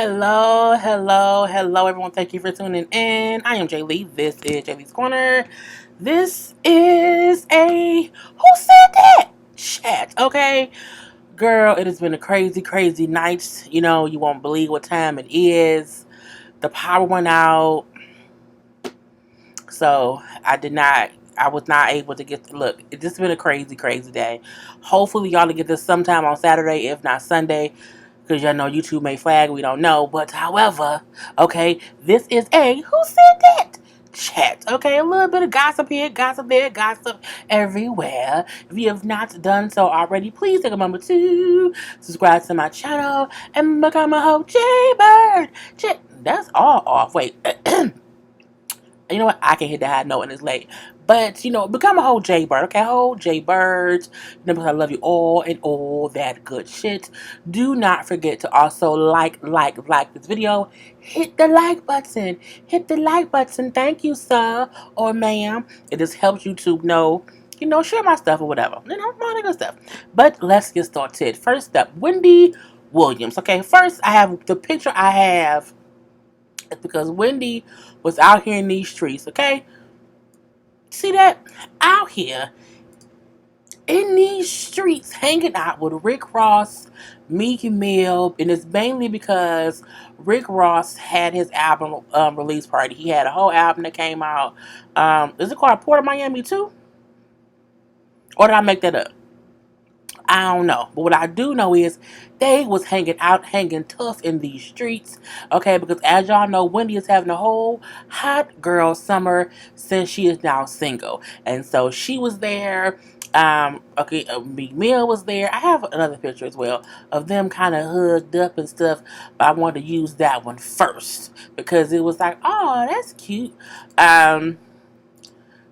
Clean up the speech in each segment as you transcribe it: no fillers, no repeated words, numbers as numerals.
hello, everyone. Thank you for tuning in. I am JayLee. This is JLeesCorner. This is a Who Said That? Chat, okay? Girl, it has been a crazy night. You won't believe what time it is. The power went out. So I was not able to look. It's just been a crazy day. Hopefully, y'all will get this sometime on Saturday, if not Sunday. Because y'all know YouTube may flag, we don't know. But however, okay, this is a Who Said That? Chat. Okay, a little bit of gossip here, gossip there, gossip everywhere. If you have not done so already, please take a moment to subscribe to my channel and become a whole JayBird. That's all off. Wait. You know what? I can hit the high note and it's late. But, become a whole JayBird, okay? Whole JayBirds. Because I love you all and all that good shit. Do not forget to also like this video. Hit the like button. Hit the like button. Thank you, sir or ma'am. It just helps you to share my stuff or whatever. All that good stuff. But let's get started. First up, Wendy Williams. Okay, first I have the picture I have. It's because Wendy was out here in these streets, okay? See that? Out here in these streets hanging out with Rick Ross, Meek Mill, and it's mainly because Rick Ross had his album release party. He had a whole album that came out. Is it called Port of Miami too? Or did I make that up? I don't know. But what I do know is they was hanging tough in these streets. Okay, because as y'all know, Wendy is having a whole hot girl summer since she is now single. And so she was there. Meek Mill was there. I have another picture as well of them kind of hugged up and stuff. But I wanted to use that one first because it was like, oh, that's cute.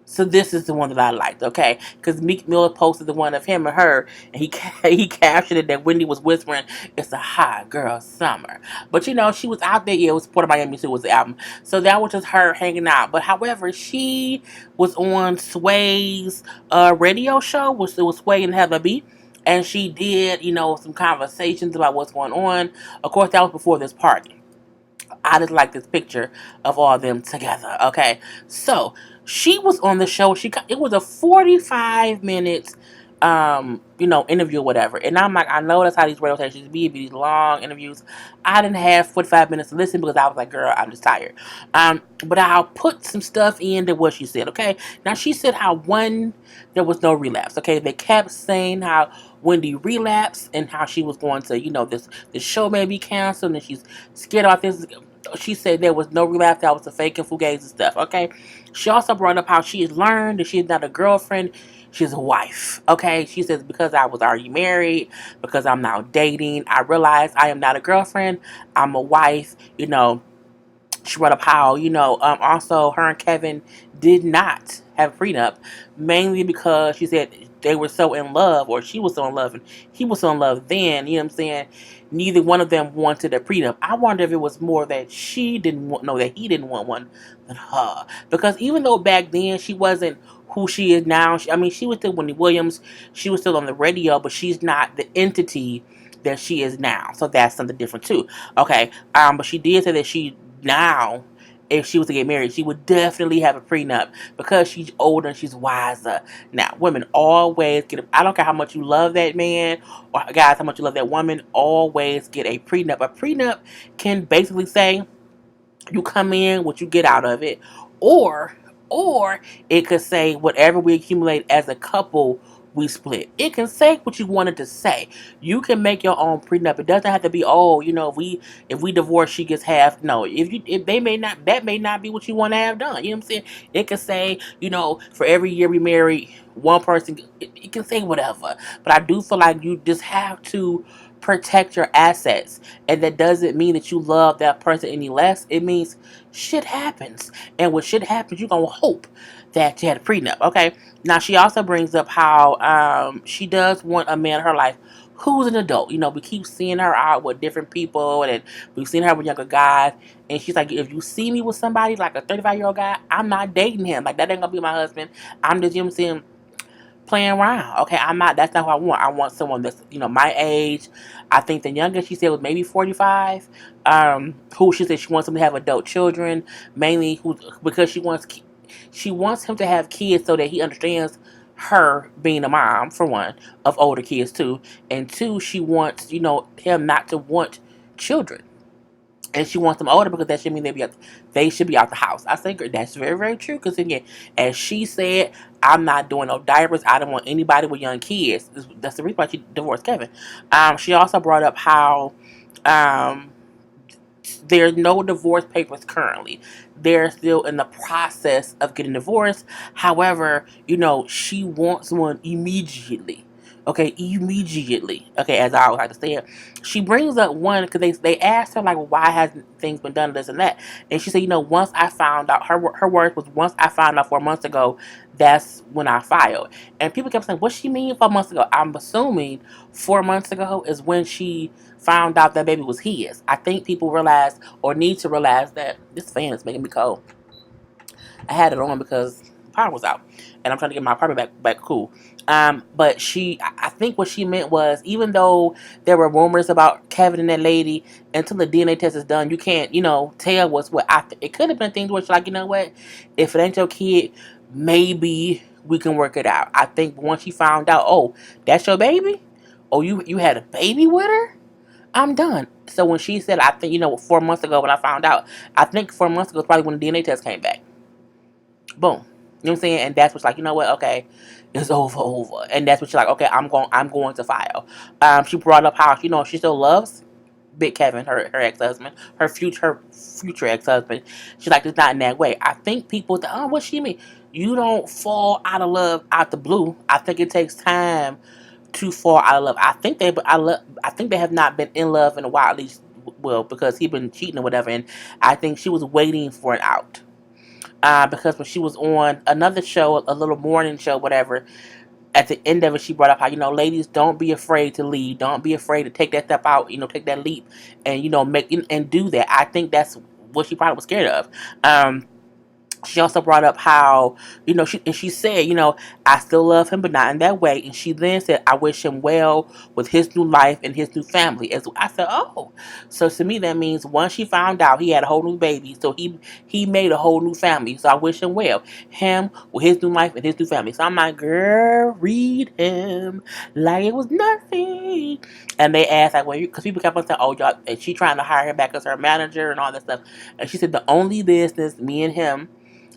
So this is the one that I liked, okay? Because Meek Mill posted the one of him and her, and he captured it that Wendy was whispering, "It's a hot girl summer." But she was out there. Yeah, it was Port of Miami too. Was the album, so that was just her hanging out. But however, she was on Sway's radio show, which it was Sway and Heather B. And she did, some conversations about what's going on. Of course, that was before this party. I just like this picture of all of them together. Okay, so she was on the show. It was a 45 minutes, interview or whatever. And I'm like, I know that's how these radio stations be these long interviews. I didn't have 45 minutes to listen because I was like, girl, I'm just tired. But I'll put some stuff into what she said. Okay, now she said how there was no relapse. Okay, they kept saying how Wendy relapsed and how she was going to, this show may be canceled and she's scared about this. She said there was no relapse. That was the fake and fugazi stuff, okay? She also brought up how she has learned that she's not a girlfriend. She's a wife, okay? She says, because I was already married, because I'm now dating, I realized I am not a girlfriend. I'm a wife, She brought up how, also her and Kevin did not have a prenup, mainly because she said they were so in love, or she was so in love, and he was so in love then, you know what I'm saying? Neither one of them wanted a prenup. I wonder if it was more that she didn't want, no, that he didn't want one than her. Because even though back then she wasn't who she is now, she was still Wendy Williams, she was still on the radio, but she's not the entity that she is now. So that's something different too. Okay, but she did say that now, if she was to get married, she would definitely have a prenup because she's older and she's wiser. Now, women always I don't care how much you love that man or guys, how much you love that woman, always get a prenup. A prenup can basically say you come in, what you get out of it, or it could say whatever we accumulate as a couple, we split. It can say what you wanted to say. You can make your own prenup. It doesn't have to be, if we divorce, she gets half. No, if they may not, that may not be what you want to have done. You know what I'm saying? It can say, for every year we marry one person. It can say whatever. But I do feel like you just have to protect your assets, and that doesn't mean that you love that person any less. It means shit happens, and when shit happens, you're gonna hope that you had a prenup. Okay, now she also brings up how she does want a man in her life who's an adult. We keep seeing her out with different people, and we've seen her with younger guys, and she's like, if you see me with somebody like a 35-year-old guy, I'm not dating him. Like, that ain't gonna be my husband. I'm just, saying, playing around. Okay, I'm not. That's not what I want. I want someone that's my age. I think the youngest she said was maybe 45. Who she said she wants them to have adult children, mainly who because she wants him to have kids so that he understands her being a mom for one of older kids too, and two she wants him not to want children. And she wants them older because that should mean they should be out the house. I think that's very, very true. Because again, as she said, I'm not doing no diapers. I don't want anybody with young kids. That's the reason why she divorced Kevin. She also brought up how um, there's no divorce papers currently. They're still in the process of getting divorced. However, she wants one immediately. Okay, immediately. Okay, as I always like to say it. She brings up one because they asked her like, well, why hasn't things been done, this and that? And she said, once I found out, her words was, once I found out 4 months ago, that's when I filed. And people kept saying, what she mean 4 months ago? I'm assuming 4 months ago is when she found out that baby was his. I think people realize or need to realize that this fan is making me cold. I had it on because the power was out, and I'm trying to get my apartment back cool. But I think what she meant was, even though there were rumors about Kevin and that lady, until the DNA test is done, you can't, tell what's what. It could have been things where she's like, what, if it ain't your kid, maybe we can work it out. I think once she found out, oh, that's your baby, oh, you had a baby with her, I'm done. So when she said, I think, 4 months ago when I found out, I think 4 months ago is probably when the DNA test came back. Boom. You know what I'm saying? And that's what's like, what? Okay, it's over. And that's what she's like, okay, I'm going to file. She brought up how, she still loves Big Kevin, her ex-husband, her future ex-husband. She's like, it's not in that way. I think people think, oh, what she mean? You don't fall out of love out the blue. I think it takes time to fall out of love. I think they have not been in love in a while, at least, well, because he been cheating or whatever. And I think she was waiting for an out. Because when she was on another show, a little morning show, whatever, at the end of it, she brought up how, ladies, don't be afraid to lead. Don't be afraid to take that step out, take that leap and, make and do that. I think that's what she probably was scared of. She also brought up how, she said, I still love him, but not in that way. And she then said, I wish him well with his new life and his new family. As I said, oh, so to me that means once she found out he had a whole new baby, so he made a whole new family. So I wish him well, him with his new life and his new family. So I'm like, girl, read him like it was nothing. And they asked like, well, because people kept on saying, oh, y'all, and she trying to hire him back as her manager and all that stuff. And she said the only business me and him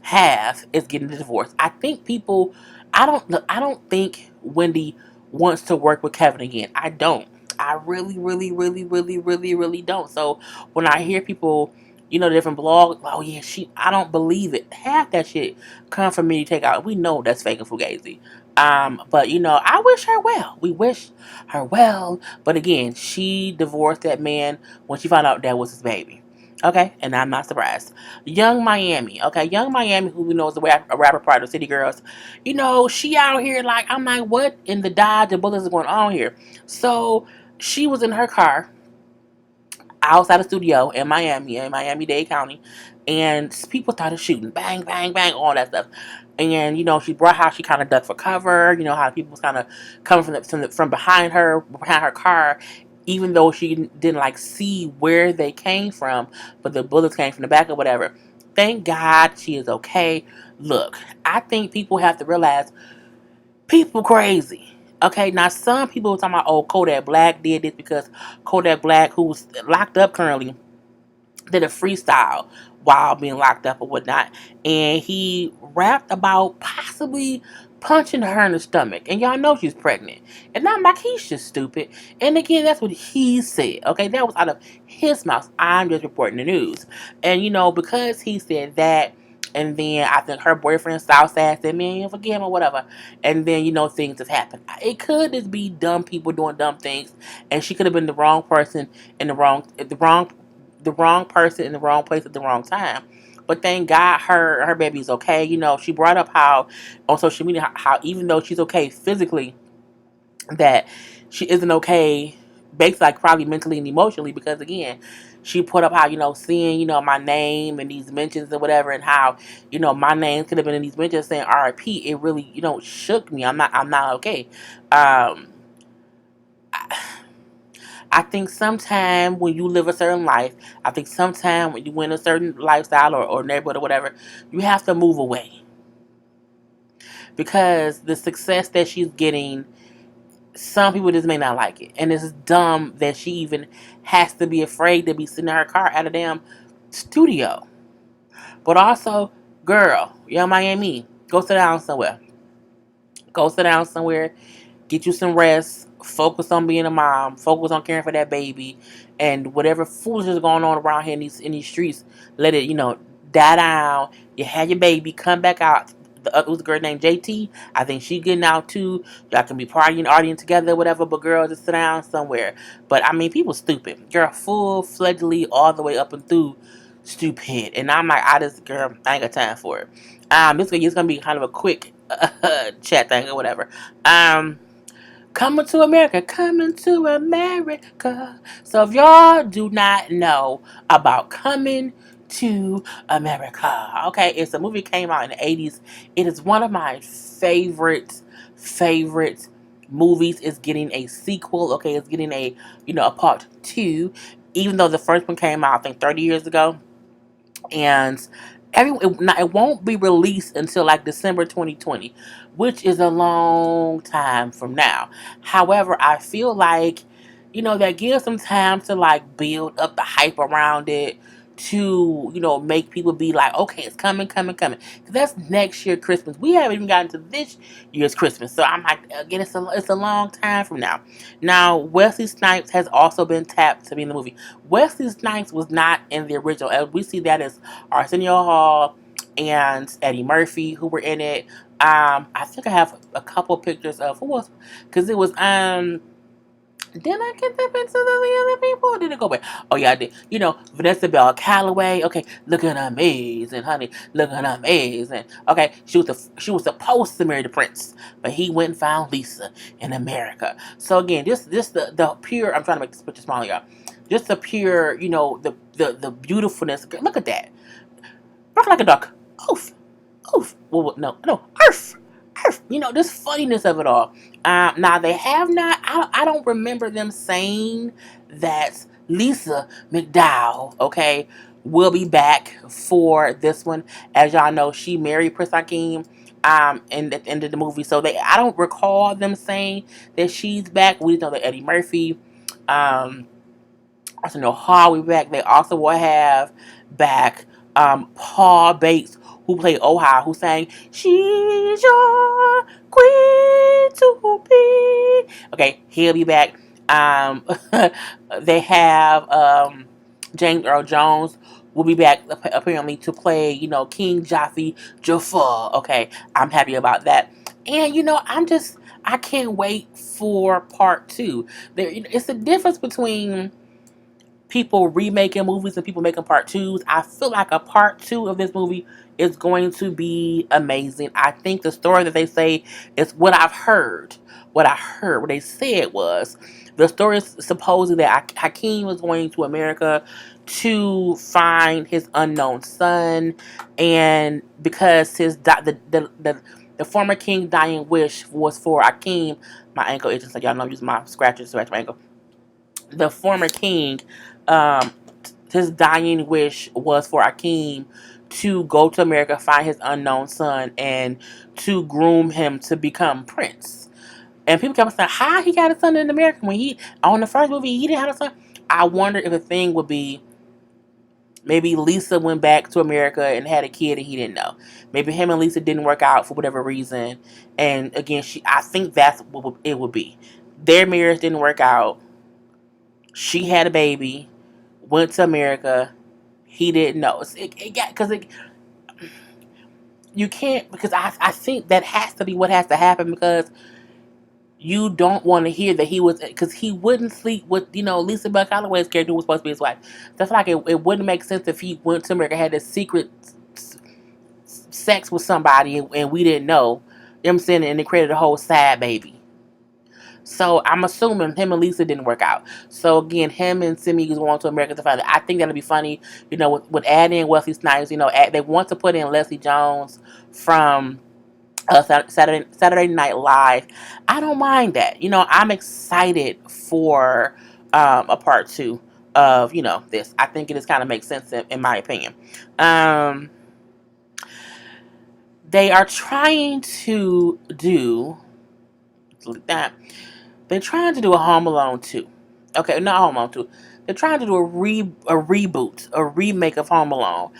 have is getting the divorce. I think people, I don't think Wendy wants to work with Kevin again. I don't. I really, really, really, really, really, really don't. So when I hear people, different blogs, oh yeah, I don't believe it. Half that shit come from me to take out. We know that's fake and fugazi. But I wish her well. We wish her well. But again, she divorced that man when she found out that was his baby. Okay, and I'm not surprised. Young Miami, okay, Young Miami, who we know is a rapper part of City Girls, she out here like, I'm like, what in the Dodge and bullets is going on here? So she was in her car outside the studio in Miami-Dade County, and people started shooting, bang, bang, bang, all that stuff. And she brought how she kind of ducked for cover. How people was kind of coming from behind her car, even though she didn't like see where they came from, but the bullets came from the back or whatever. Thank God she is okay. Look, I think people have to realize people crazy. Okay, now some people are talking about, oh, Kodak Black did this because Kodak Black, who's locked up currently, did a freestyle while being locked up or whatnot, and he rapped about possibly punching her in the stomach, and y'all know she's pregnant, and I'm like, he's just stupid. And again, that's what he said. Okay, that was out of his mouth. I'm just reporting the news, and because he said that. And then I think her boyfriend Southside said, man, forgive him or whatever. And then, things have happened. It could just be dumb people doing dumb things. And she could have been the wrong person in the wrong person in the wrong place at the wrong time. But thank God her baby's okay. She brought up how on social media how even though she's okay physically, that she isn't okay basically like probably mentally and emotionally, because again, she put up how, seeing, my name and these mentions and whatever, and how, my name could have been in these mentions saying RIP. It really, shook me. I'm not okay. Um, I think sometime when you live a certain life, I think sometime when you win a certain lifestyle or neighborhood or whatever, you have to move away. Because the success that she's getting, some people just may not like it. And it's dumb that she even has to be afraid to be sitting in her car at a damn studio. But also, girl, you're in Miami. Go sit down somewhere. Go sit down somewhere. Get you some rest. Focus on being a mom. Focus on caring for that baby. And whatever foolishness is going on around here in these streets, let it, die down. You had your baby. Come back out. The other was a girl named JT. I think she getting out too. Y'all can be partying together, whatever. But girl, just sit down somewhere. But I mean, people stupid. Girl, full fledgedly all the way up and through stupid. And I'm like, girl, I ain't got time for it. This gonna be kind of a quick chat thing or whatever. Coming to America, coming to America. So if y'all do not know about Coming to America, okay, it's a movie that came out in the 80s. It is one of my favorite movies. It's getting a sequel, okay, it's getting a part two, even though the first one came out, I think, 30 years ago. And it won't be released until like December 2020, which is a long time from now. However, I feel like, that gives them time to like build up the hype around it, to make people be like, okay, it's coming, coming, coming. 'Cause that's next year Christmas. We haven't even gotten to this year's Christmas, so I'm like, again, it's a long time from now. Now, Wesley Snipes has also been tapped to be in the movie. Wesley Snipes was not in the original. We see that as Arsenio Hall and Eddie Murphy, who were in it. I think I have a couple pictures of who was, because it was did I get them into the other people? Or did it go away? Oh yeah, I did. Vanessa Bell Calloway. Okay, looking amazing, honey. Looking amazing. Okay, she was supposed to marry the prince, but he went and found Lisa in America. So again, this the pure. I'm trying to make this picture smaller, y'all. Just the pure, the beautifulness. Look at that. Bark like a duck. Oof. Oof. Well, no. Earth. Earth. This funniness of it all. Now, they have not, I don't remember them saying that Lisa McDowell, okay, will be back for this one. As y'all know, she married Prince Hakeem in the end of the movie. So I don't recall them saying that she's back. We know that Eddie Murphy, also know Hall will be back. They also will have back Paul Bates, who played Ohio, who sang "She's Your Queen to Be." Okay, he'll be back. They have James Earl Jones will be back apparently to play, King Jafar. Okay, I'm happy about that. And I can't wait for part two. It's the difference between people remaking movies and people making part twos. I feel like a part two of this movie is going to be amazing. I think the story that they say is what I've heard. What they said was the story is supposedly that Hakeem was going to America to find his unknown son, and because the former king's dying wish was for Hakeem. My ankle itches, so y'all know I'm using my scratchers to scratch my ankle. The former king, um, his dying wish was for Akeem to go to America, find his unknown son, and to groom him to become prince. And people kept saying, how he got a son in America when on the first movie, he didn't have a son? I wonder if the thing would be, maybe Lisa went back to America and had a kid and he didn't know. Maybe him and Lisa didn't work out for whatever reason. And again, I think that's what it would be. Their marriage didn't work out. She had a baby, went to America. He didn't know. You can't, because I think that has to be what has to happen, because you don't want to hear that because he wouldn't sleep with, Lisa Bell Calloway's character, who was supposed to be his wife. That's like it wouldn't make sense if he went to America, had this secret sex with somebody, and we didn't know. You know what I'm saying? And they created a whole sad baby. So I'm assuming him and Lisa didn't work out. So again, him and Simi is going to America to Find It. I think that'll be funny. With adding in Wesley Snipes. They want to put in Leslie Jones from Saturday Night Live. I don't mind that. I'm excited for a part two of this. I think it just kind of makes sense in my opinion. They are trying to do that. They're trying to do a Home Alone 2. Okay, not Home Alone 2. They're trying to do a reboot, a remake of Home Alone.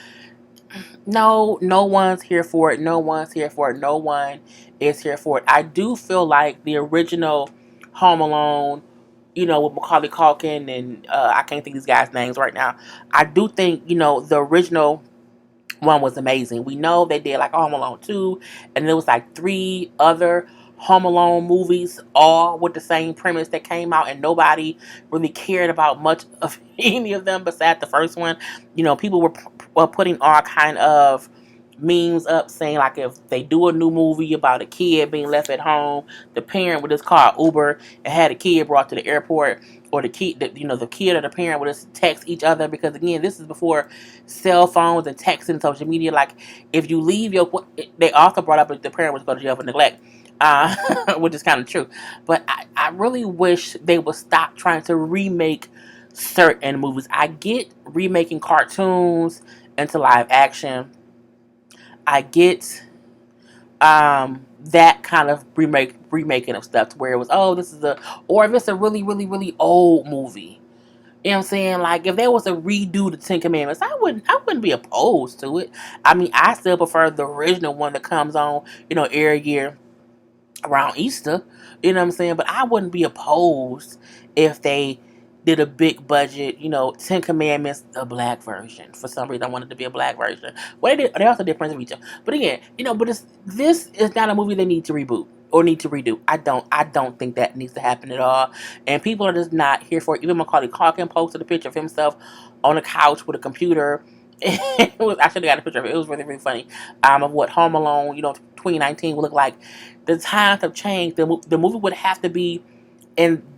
No one's here for it. No one's here for it. No one is here for it. I do feel like the original Home Alone, with Macaulay Culkin and I can't think of these guys' names right now. I do think, the original one was amazing. We know they did like Home Alone 2, and there was like 3 other Home Alone movies, all with the same premise that came out, and nobody really cared about much of any of them besides the first one. People were putting all kind of memes up saying like if they do a new movie about a kid being left at home, the parent would just call Uber and had a kid brought to the airport, or the kid, the kid or the parent would just text each other, because again, this is before cell phones and texting and social media. Like if you leave they also brought up that the parent was going to jail for neglect, which is kind of true. But I really wish they would stop trying to remake certain movies. I get remaking cartoons into live action. I get that kind of remaking of stuff to where it was, or if it's a really, really, really old movie. You know what I'm saying? Like if there was a redo the Ten Commandments, I wouldn't be opposed to it. I mean, I still prefer the original one that comes on, every year around Easter. You know what I'm saying? But I wouldn't be opposed if they did a big budget, Ten Commandments, a black version. For some reason, I wanted to be a black version. Well, they also did Prince of Egypt. But again, but this is not a movie they need to reboot or need to redo. I don't think that needs to happen at all. And people are just not here for it. Even Macaulay Culkin posted a picture of himself on a couch with a computer. I should have got a picture of it. It was really, really funny. Of what Home Alone, 2019 would look like. The times have changed. The movie would have to be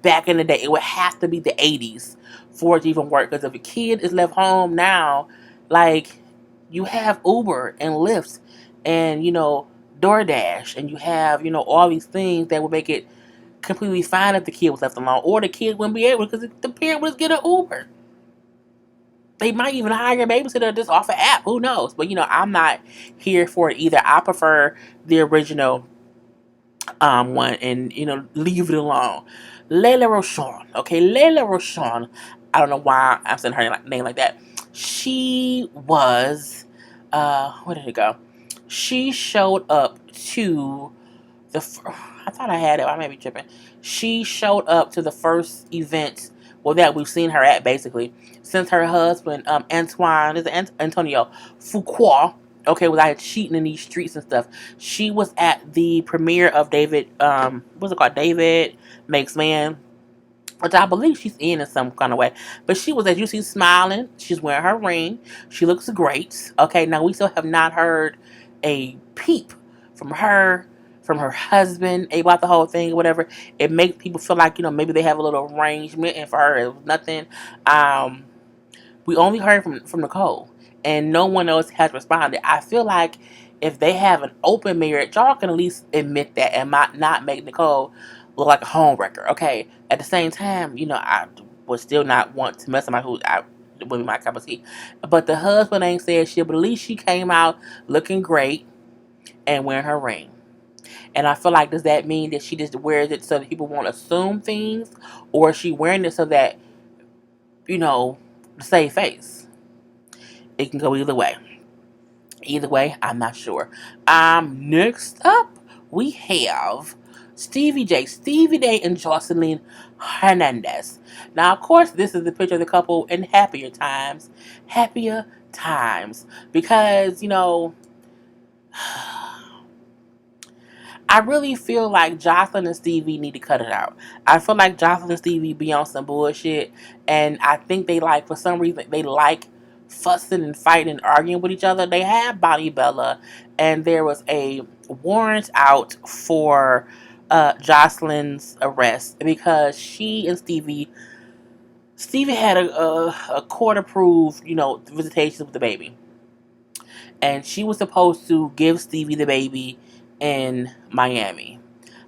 back in the day. It would have to be the 80s for it to even work. Because if a kid is left home now, like, you have Uber and Lyft and, DoorDash, and you have, all these things that would make it completely fine if the kid was left alone. Or the kid wouldn't be able, because the parent would just get an Uber. They might even hire a babysitter just off an app. Who knows? But, I'm not here for it either. I prefer the original one, and leave it alone. Layla Rochon, okay, Layla Rochon. I don't know why I'm saying her name like that. She was, where did it go? She showed up to I thought I had it. I may be tripping. She showed up to the first event, well, that we've seen her at basically since her husband, Antonio Fuqua, okay, was out cheating in these streets and stuff. She was at the premiere of David, what's it called? David Makes Man, which I believe she's in some kind of way. But she was, as you see, smiling. She's wearing her ring. She looks great. Okay, now we still have not heard a peep from her, from her husband, about the whole thing or whatever. It makes people feel like, maybe they have a little arrangement, and for her it was nothing. We only heard from Nicole, and no one else has responded. I feel like if they have an open marriage, y'all can at least admit that and not make Nicole look like a homewrecker. Okay. At the same time, I would still not want to mess with would be my cup of tea. But the husband ain't said shit. But at least she came out looking great and wearing her ring. And I feel like, does that mean that she just wears it so that people won't assume things, or is she wearing it so that to save face? It can go either way. Either way, I'm not sure. Next up, we have Stevie Day and Jocelyn Hernandez. Now, of course, this is the picture of the couple in happier times. Happier times. Because, I really feel like Jocelyn and Stevie need to cut it out. I feel like Jocelyn and Stevie be on some bullshit. And I think for some reason, they like fussing and fighting and arguing with each other. They have Bonnie Bella, and there was a warrant out for Jocelyn's arrest because she and Stevie had a court approved, visitations with the baby. And she was supposed to give Stevie the baby in Miami.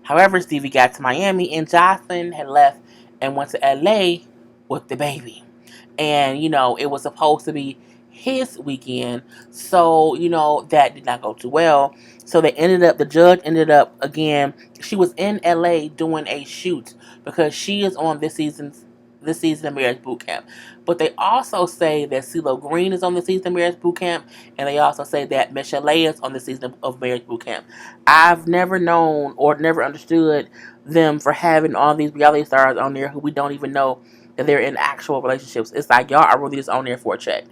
However, Stevie got to Miami and Jocelyn had left and went to LA with the baby. And, it was supposed to be his weekend. So, that did not go too well. So the judge ended up, again, she was in LA doing a shoot because she is on this season of Marriage Boot Camp. But they also say that CeeLo Green is on the season of Marriage Boot Camp, and they also say that Michelle is on the season of Marriage Boot Camp. I've never known or never understood them for having all these reality stars on there who we don't even know that they're in actual relationships. It's like y'all are really just on there for a check,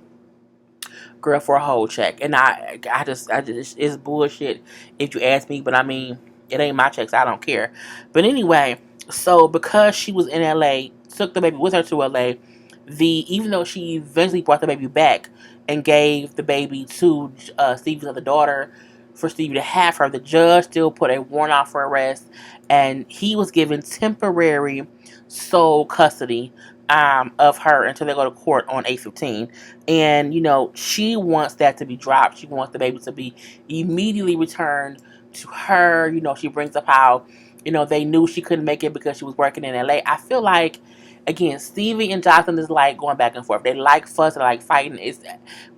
girl, for a whole check. And I just, it's bullshit if you ask me. But I mean, it ain't my checks. I don't care. But anyway, so because she was in LA, took the baby with her to LA. Even though she eventually brought the baby back and gave the baby to Stevie's other daughter for Stevie to have her, the judge still put a warrant out for arrest, and he was given temporary sole custody of her until they go to court on 8/15. And she wants that to be dropped. She wants the baby to be immediately returned to her. She brings up how they knew she couldn't make it because she was working in LA. I feel like, again, Stevie and Jonathan is like going back and forth. They like fuss, they like fighting.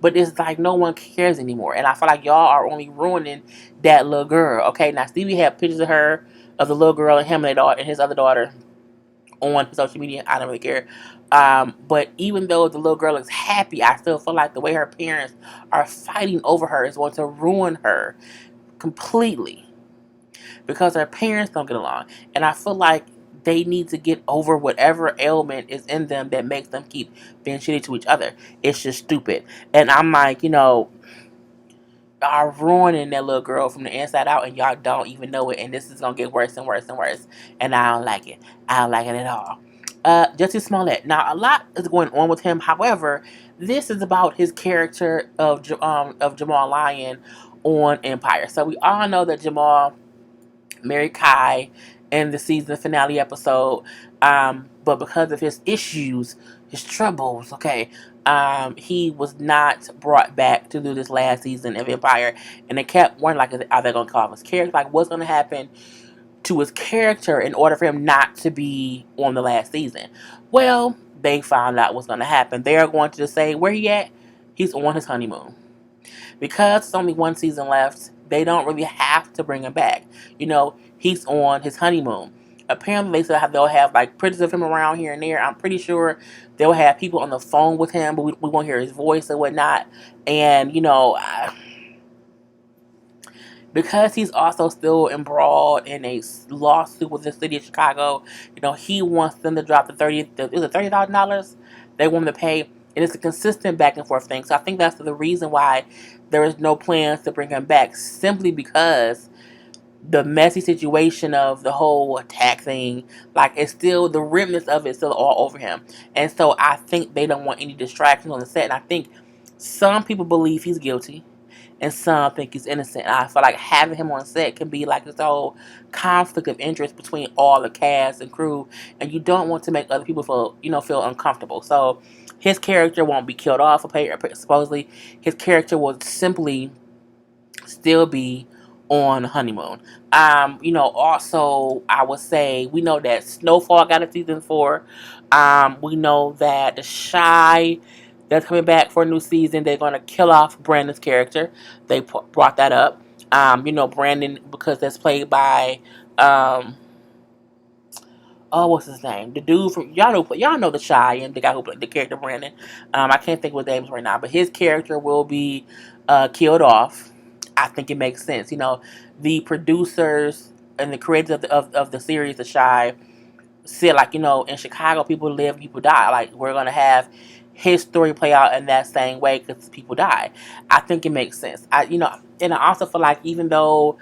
But it's like no one cares anymore. And I feel like y'all are only ruining that little girl. Okay, now Stevie had pictures of the little girl and him and his other daughter on social media. I don't really care. But even though the little girl is happy, I still feel like the way her parents are fighting over her is going to ruin her completely because her parents don't get along. And I feel like they need to get over whatever ailment is in them that makes them keep being shitty to each other. It's just stupid. And I'm like, are ruining that little girl from the inside out, and y'all don't even know it. And this is gonna get worse and worse and worse. And I don't like it. I don't like it at all. Jussie Smollett. Now, a lot is going on with him. However, this is about his character of Jamal Lyon on Empire. So we all know that Jamal married Kai in the season finale episode. But because of his issues, his troubles, he was not brought back to do this last season of Empire. And they kept wondering, like, are they going to call him his character? Like, what's going to happen to his character in order for him not to be on the last season? Well, they found out what's going to happen. They're going to just say, where he at? He's on his honeymoon. Because it's only one season left, they don't really have to bring him back. He's on his honeymoon. Apparently, they said they'll have like pictures of him around here and there. I'm pretty sure they'll have people on the phone with him, but we won't hear his voice and whatnot. And because he's also still embroiled in a lawsuit with the city of Chicago, he wants them to drop is it $30,000 they want him to pay, and it's a consistent back and forth thing. So I think that's the reason why there is no plans to bring him back, simply because the messy situation of the whole attack thing, like, it's still, the remnants of it still all over him. And so I think they don't want any distractions on the set. And I think some people believe he's guilty and some think he's innocent. I feel like having him on set can be like this whole conflict of interest between all the cast and crew, and you don't want to make other people feel uncomfortable. So his character won't be killed off. Supposedly, his character will simply still be on honeymoon. Also, I would say we know that Snowfall got a season 4. We know that The Shy, that's coming back for a new season. They're going to kill off Brandon's character. They brought that up. Brandon, because that's played by what's his name? The dude from y'all know The Shy and the guy who played the character Brandon. I can't think of his name right now, but his character will be killed off. I think it makes sense. The producers and the creators of the series The Shy said, like, in Chicago, people live, people die. Like, we're gonna have his story play out in that same way because people die. I think it makes sense. And I also feel like even though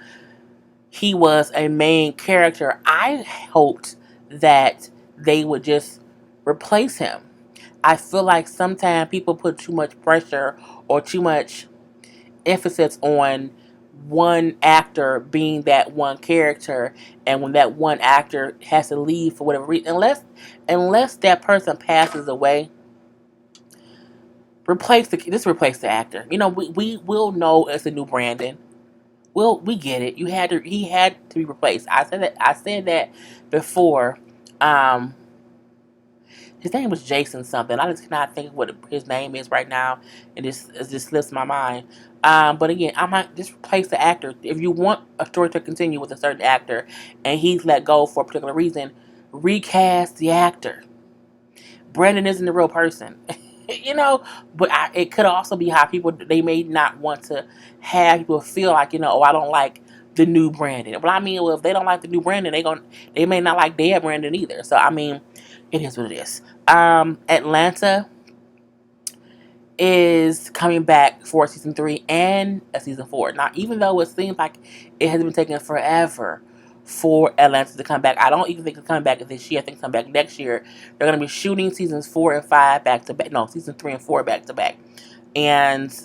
he was a main character, I hoped that they would just replace him. I feel like sometimes people put too much pressure or too much emphasis on one actor being that one character, and when that one actor has to leave for whatever reason, unless that person passes away, replace the actor. We will know it's a new Brandon. We get it. He had to be replaced. I said that before. Um, his name was Jason something. I just cannot think of what his name is right now, and it just slips my mind. But again, I might just replace the actor. If you want a story to continue with a certain actor, and he's let go for a particular reason, recast the actor. Brandon isn't the real person. But it could also be how people, they may not want to have people feel like, oh, I don't like the new Brandon. But I mean, well, if they don't like the new Brandon, they may not like their Brandon either. So I mean, it is what it is. Atlanta is coming back for season 3 and a season 4. Now, even though it seems like it has been taking forever for Atlanta to come back, I don't even think it's coming back this year. I think it's coming back next year. They're going to be shooting seasons 4 and 5 back to back. No, season 3 and 4 back to back. And,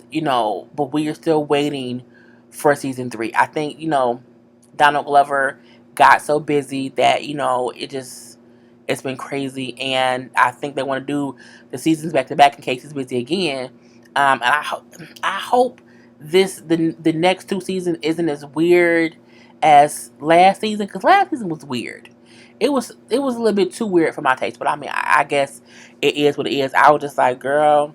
but we are still waiting for season 3. I think, Donald Glover got so busy that, it's been crazy, and I think they want to do the seasons back to back in case he's busy again. And I hope the next 2 seasons isn't as weird as last season, because last season was weird. It was a little bit too weird for my taste, but I mean, I guess it is what it is. I was just like, girl,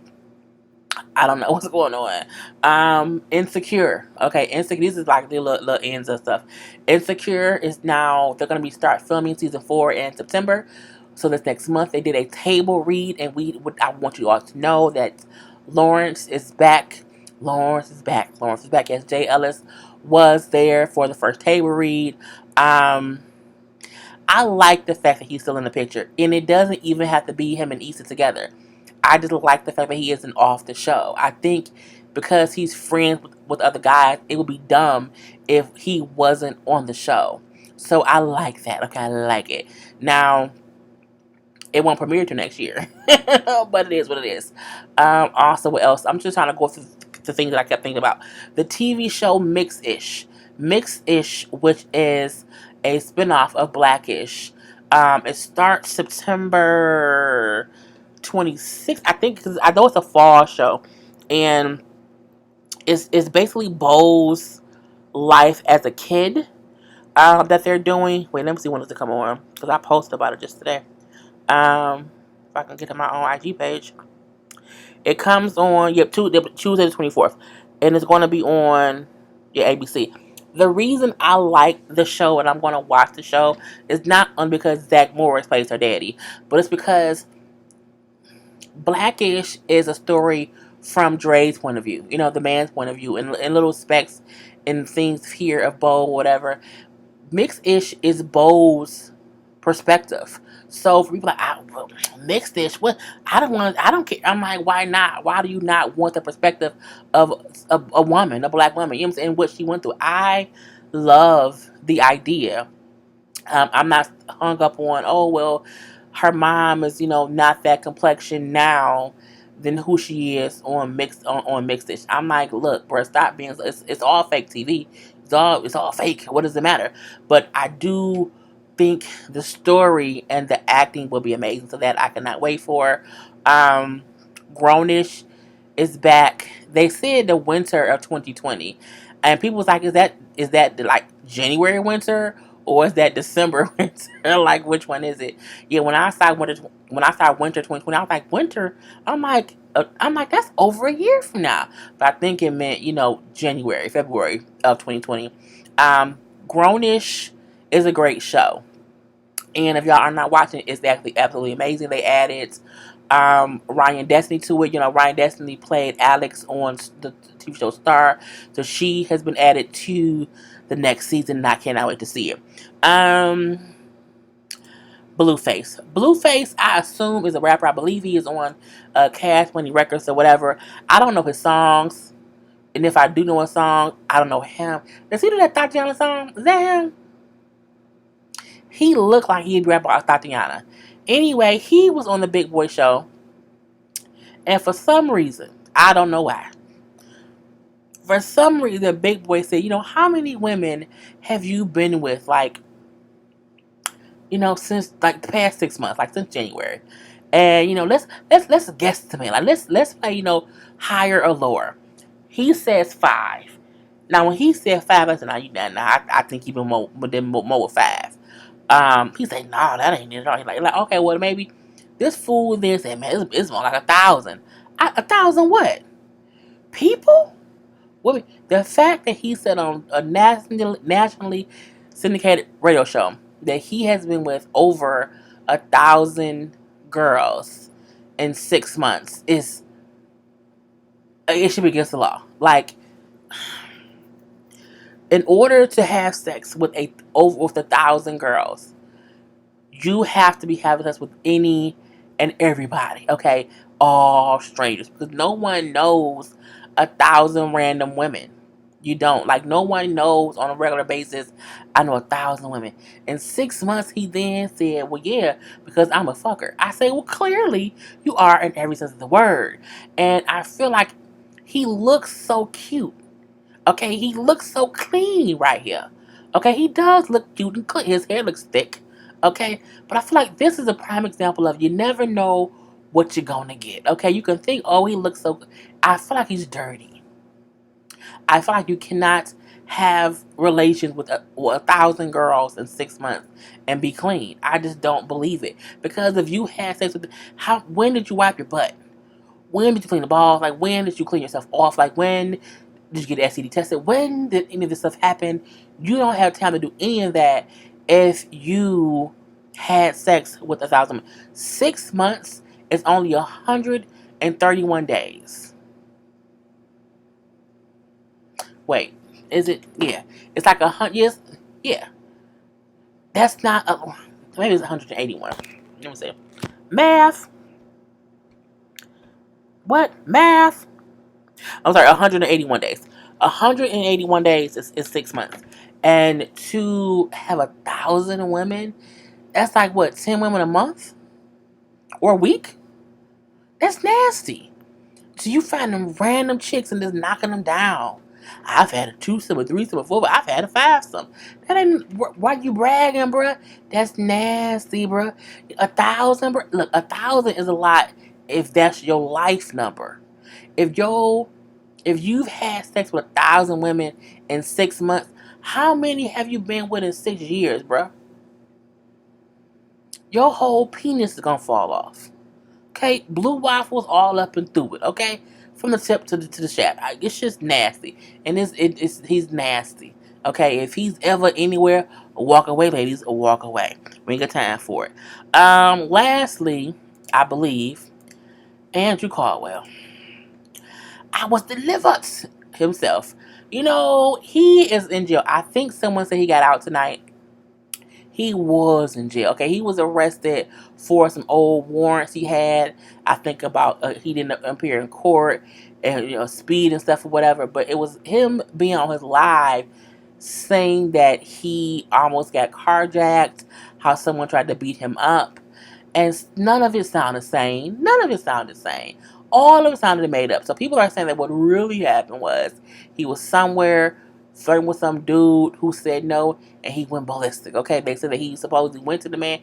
I don't know what's going on. Insecure. Okay, Insecure. This is like the little ends of stuff. Insecure is now, they're gonna be start filming season 4 in September. So this next month they did a table read, and I want you all to know that Lawrence is back. Lawrence is back. Lawrence is back. As Jay Ellis was there for the first table read. I like the fact that he's still in the picture, and it doesn't even have to be him and Issa together. I just like the fact that he isn't off the show. I think because he's friends with other guys, it would be dumb if he wasn't on the show. So I like that. Okay, I like it. Now, it won't premiere till next year, but it is what it is. Also, what else? I'm just trying to go through the things that I kept thinking about. The TV show Mix-ish. Mix-ish, which is a spinoff of Blackish. It starts September 26th, I think, because I know it's a fall show, and it's basically Bo's life as a kid that they're doing. Wait, let me see when it's to come on, because I posted about it just today. If I can get to my own IG page, it comes on Tuesday the 24th, and it's going to be on ABC. The reason I like the show and I'm going to watch the show is not only because Zach Morris plays her daddy, but it's because Blackish is a story from Dre's point of view, the man's point of view, and little specks and things here of Bo, whatever. Mix-ish is Bo's perspective. So for people like, Mix-ish, what? I don't care. I'm like, why not? Why do you not want the perspective of a woman, a black woman, and what she went through? I love the idea. I'm not hung up on, oh, well, her mom is, not that complexion now than who she is on Mixed-ish. I'm like, look, bro, stop being, it's all fake TV. It's all fake. What does it matter? But I do think the story and the acting will be amazing, so that I cannot wait for. Grownish is back. They said the winter of 2020, and people was like, is that like January winter, or is that December winter? Like, which one is it? Yeah, when I saw winter 2020, I was like, winter. I'm like that's over a year from now. But I think it meant January, February of 2020. Grownish is a great show. And if y'all are not watching, it's actually absolutely amazing. They added Ryan Destiny to it. Ryan Destiny played Alex on the TV show Star. So she has been added to the next season, and I cannot wait to see it. Blueface. Blueface, I assume, is a rapper. I believe he is on Cash Money Records or whatever. I don't know his songs. And if I do know a song, I don't know him. Does he do that Tatiana song? Is that him? He looked like he'd rap about Tatiana. Anyway, he was on the Big Boy Show. And for some reason, I don't know why, For some reason, Big Boy said, how many women have you been with, like, since like the past 6 months, like since January? And let's guesstimate. Like let's play, higher or lower. He says five. Now when he said five, I said, I think he been more with five. He said, no, that ain't it. Like, okay, well maybe this fool then said, man, it's more like 1,000. 1,000 what? People? What? The fact that he said on a nationally syndicated radio show that he has been with over 1,000 girls in 6 months is it should be against the law. Like, in order to have sex with 1,000 girls, you have to be having sex with any and everybody, okay? All strangers. Because no one knows 1,000 random women. You don't. Like, no one knows on a regular basis, I know 1,000 women. In 6 months, he then said, well, yeah, because I'm a fucker. I say, well, clearly, you are in every sense of the word. And I feel like he looks so cute. Okay, he looks so clean right here. Okay, he does look cute and clean. His hair looks thick. Okay, but I feel like this is a prime example of you never know what you're gonna get. Okay, you can think, oh, he looks so. I feel like he's dirty. I feel like you cannot have relations with 1,000 girls in 6 months and be clean. I just don't believe it, because if you had sex with, when did you wipe your butt? When did you clean the balls? Like, when did you clean yourself off? Like, when did you get STD tested? When did any of this stuff happen? You don't have time to do any of that if you had sex with 1,000 men. 6 months is only 131 days. Wait, is it? Yeah. It's like 100 years. Yeah. That's not, maybe it's 181. Let me see. Math. What? Math? I'm sorry, 181 days. 181 days is 6 months. And to have 1,000 women, that's like what, 10 women a month? Or a week? That's nasty. So you find them random chicks and just knocking them down. I've had a twosome, a threesome, a four, but I've had a fivesome. That ain't, why you bragging, bruh? That's nasty, bruh. 1,000, bruh. Look, 1,000 is a lot if that's your life number. If you've had sex with 1,000 women in 6 months, how many have you been with in 6 years, bruh? Your whole penis is gonna fall off. Okay, blue waffles all up and through it. Okay, from the tip to the shaft. It's just nasty, and he's nasty. Okay, if he's ever anywhere, walk away, ladies. Walk away. We ain't got time for it. Lastly, I believe Andrew Caldwell. I was delivered himself. He is in jail. I think someone said he got out tonight. He was in jail. Okay, he was arrested for some old warrants he had. I think about he didn't appear in court and speed and stuff or whatever. But it was him being on his live saying that he almost got carjacked, how someone tried to beat him up, and none of it sounded sane. None of it sounded sane. All of it sounded made up. So people are saying that what really happened was he was somewhere flirting with some dude who said no, and he went ballistic. Okay, they said that he supposedly went to the man,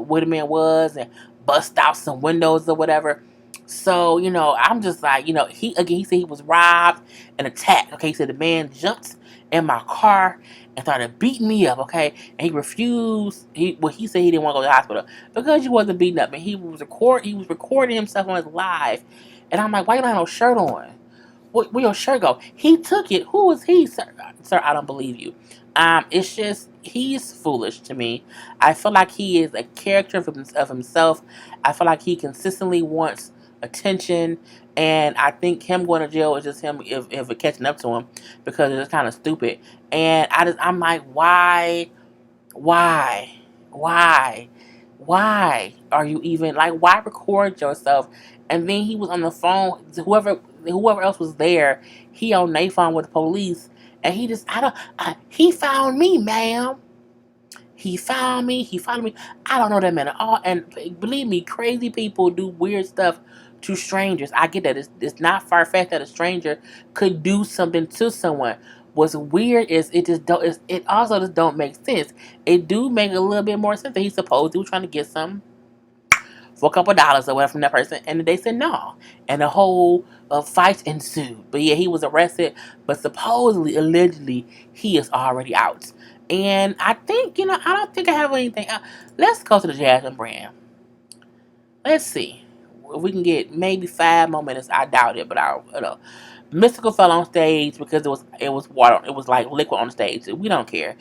where the man was, and bust out some windows or whatever. So I'm just like, he said he was robbed and attacked. Okay, he said the man jumped in my car and started beating me up. Okay, and he refused. He said he didn't want to go to the hospital because he wasn't beaten up, and he was recording himself on his live. And I'm like, why you don't have no shirt on? Where your shirt go? He took it. Who is he, sir? Sir, I don't believe you. It's just, he's foolish to me. I feel like he is a character of himself. I feel like he consistently wants attention, and I think him going to jail is just him if it catching up to him, because it's kind of stupid. And I'm like, why, why, why are you even like? Why record yourself? And then he was on the phone. Whoever else was there, he on their phone with the police, and he just he found me, ma'am. He found me. I don't know that man at all. And believe me, crazy people do weird stuff to strangers. I get that it's not far fetched that a stranger could do something to someone. What's weird is it also just don't make sense. It do make a little bit more sense that he's supposed to be trying to get something for a couple of dollars or whatever from that person, and they said no, and a whole fight ensued. But yeah, he was arrested, but supposedly, allegedly, he is already out. And I think I don't think I have anything else. Let's go to the Jasmine brand. Let's see if we can get maybe 5 more minutes. I doubt it, but I. Mystical fell on stage because it was water. It was like liquid on stage. We don't care.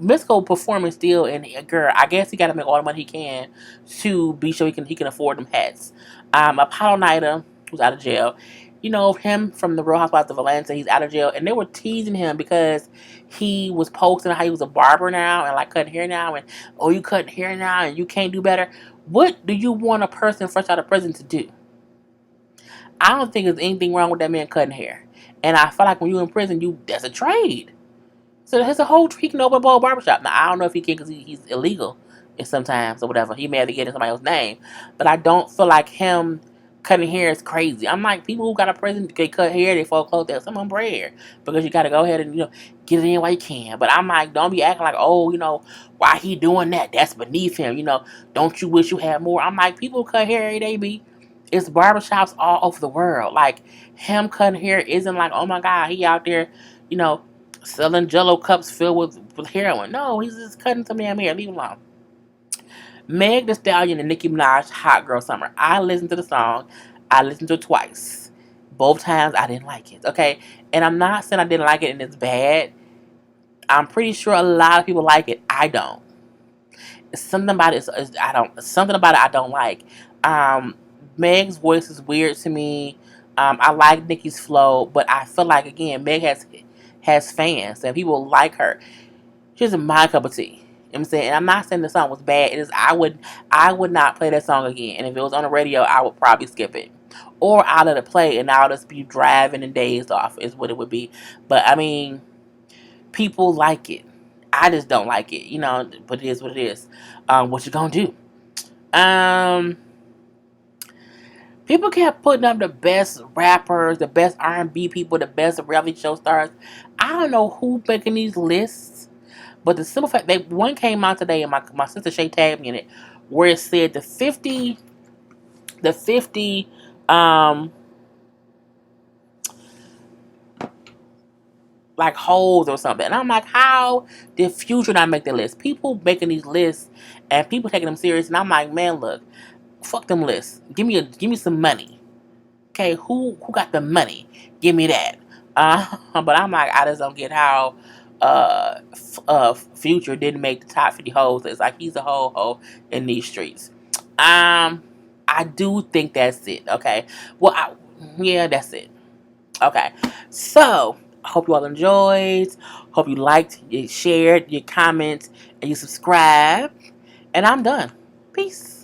Mystical performing still, and girl, I guess he got to make all the money he can to be sure he can afford them hats. Apollo Nida was out of jail. Him from the Real Housewives of Atlanta. He's out of jail, and they were teasing him because he was posting how he was a barber now and like cutting hair now, and you cutting hair now and you can't do better. What do you want a person fresh out of prison to do? I don't think there's anything wrong with that man cutting hair. And I feel like when you're in prison, that's a trade. So there's a whole he can open a whole barbershop. Now, I don't know if he can because he's illegal sometimes or whatever. He may have to get in somebody else's name. But I don't feel like him cutting hair is crazy. I'm like, people who got a prison, they cut hair, they fold clothes, there's some bread. Because you got to go ahead and, get it in while you can. But I'm like, don't be acting like, why he doing that? That's beneath him. Don't you wish you had more? I'm like, people cut hair every day, B. It's barbershops all over the world. Like, him cutting hair isn't like, oh my God, he out there, selling Jello cups filled with heroin. No, he's just cutting some damn hair. Leave him alone. Meg Thee Stallion and Nicki Minaj, Hot Girl Summer. I listened to the song. I listened to it twice. Both times I didn't like it. Okay, and I'm not saying I didn't like it and it's bad. I'm pretty sure a lot of people like it. I don't. Something about it I don't like. Meg's voice is weird to me. I like Nicki's flow, but I feel like again Meg has fans and people like her. She's my cup of tea. You know what I'm saying? And I'm not saying the song was bad. It is I would not play that song again. And if it was on the radio, I would probably skip it. Or I'll let it play and I'll just be driving and dazed off is what it would be. But I mean, people like it. I just don't like it, but it is what it is. What you gonna do? People kept putting up the best rappers, the best R&B people, the best reality show stars. I don't know who making these lists, but the simple fact that one came out today, and my sister Shay tagged me in it, where it said the 50 like holes or something. And I'm like, how did Future not make the list? People making these lists and people taking them serious, and I'm like, man, look, fuck them lists. Give me some money. Okay, who got the money? Give me that. But I'm like, I just don't get how Future didn't make the top 50 hoes. It's like he's a whole hoe in these streets. I do think that's it. Okay, well, yeah, that's it. Okay, so I hope you all enjoyed. Hope you liked, you shared, you comment, and you subscribe. And I'm done. Peace.